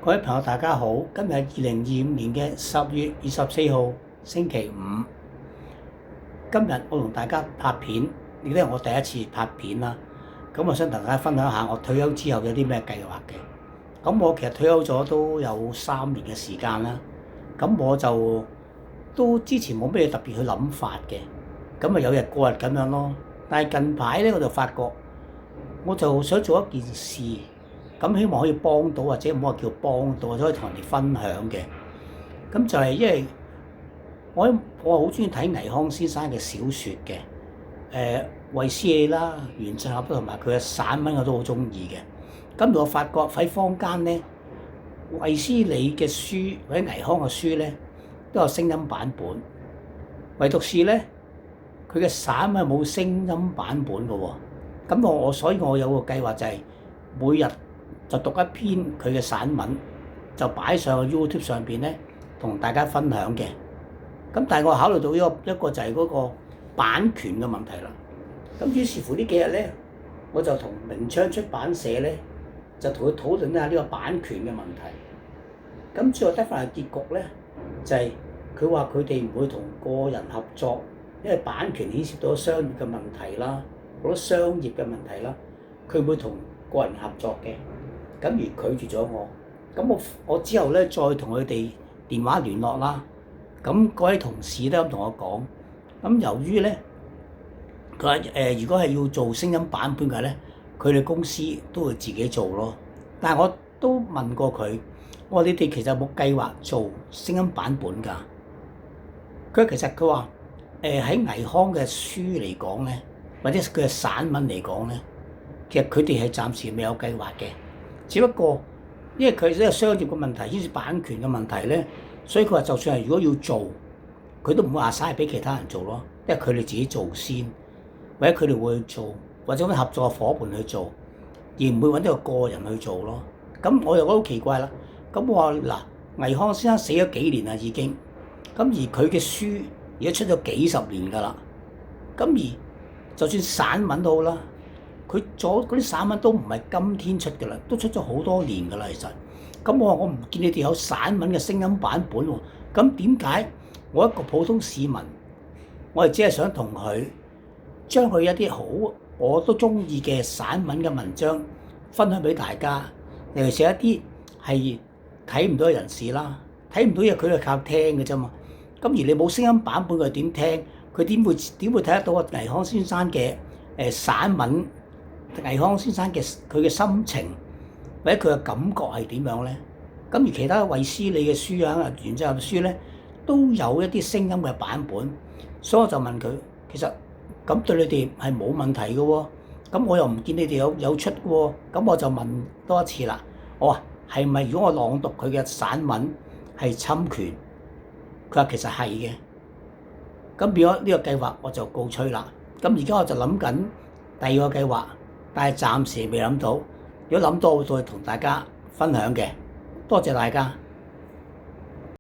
各位朋友，大家好！今日係2025年嘅10月24號，星期五。今日我同大家拍片，亦都係我第一次拍片啦。咁我想同大家分享下我退休之後有啲咩計劃嘅。咁我其實退休咗都有3年嘅時間啦。咁我就都之前冇咩特別去諗法嘅。咁啊有日過日咁樣咯。但係近排咧我就發覺，我就想做一件事。咁希望可以幫到，或者唔好話叫幫到，或者可以同人哋分享嘅。咁就係因為我好中意睇倪匡先生嘅小説嘅，衛斯理啦、原振俠同埋佢嘅散文我都好中意嘅。咁我發覺喺坊間咧，衛斯理嘅書或者倪匡嘅書咧都有聲音版本，唯獨是咧佢嘅散文冇聲音版本嘅喎。咁所以我有個計劃就係每日就讀一篇佢嘅散文，就擺上去 YouTube 上邊咧，同大家分享嘅。咁但係我考慮到一個就係嗰個版權嘅問題啦。咁於是乎呢幾日咧，我就同明窗出版社咧，就同佢討論一下呢個版權嘅問題。咁最後得翻嘅結局咧，就係佢話佢哋唔會同個人合作，因為版權牽涉到商業嘅問題啦，好多商業嘅問題啦，佢會同個人合作嘅。咁而拒絕咗我，咁我之後咧再同佢哋電話聯絡啦。咁嗰位同事咧咁同我講，咁由於咧佢話如果係要做聲音版本嘅咧，佢哋公司都會自己做咯。但係我都問過佢，我話你哋其實有冇計劃做聲音版本㗎？佢話喺倪匡嘅書嚟講咧，或者佢嘅散文嚟講咧，其實佢哋係暫時未有計劃嘅。只不過，因為佢呢個商業嘅問題，牽涉版權嘅問題咧，所以佢話就算係如果要做，佢都唔會話嘥俾其他人做咯，因為佢哋自己做先，或者佢哋會做，或者揾合作嘅伙伴去做，而唔會揾一個人去做咯。咁我又覺得好奇怪啦。咁我話嗱，倪匡先生死咗幾年啦已經，咁而佢嘅書而家出咗幾十年㗎啦，咁而就算散文都好啦。佢做嗰啲散文都唔係今天出嘅啦，都出咗好多年㗎啦。其實，咁我唔見你哋有散文嘅聲音版本喎。咁點解我一個普通市民，我係只係想同佢將佢一啲好我都中意嘅散文嘅文章分享俾大家，尤其是一啲係睇唔到嘅人士啦，睇唔到嘢佢係靠聽嘅啫嘛。咁而你冇聲音版本佢點聽？佢點會睇得到倪匡先生嘅散文？倪匡先生嘅佢嘅心情或者佢嘅感覺係點樣咧？咁而其他衛斯理嘅書啊、原振俠嘅書咧，都有一啲聲音嘅版本，所以我就問佢，其實咁對你哋係冇問題嘅喎。咁我又唔見你哋有出喎。咁我就問多一次啦。我話係咪如果我朗讀佢嘅散文係侵權？佢話其實係嘅。咁變咗呢個計劃我就告吹啦。咁而家我就諗緊第二個計劃。但係暫時未諗到，如果諗到我再同大家分享嘅，多謝大家。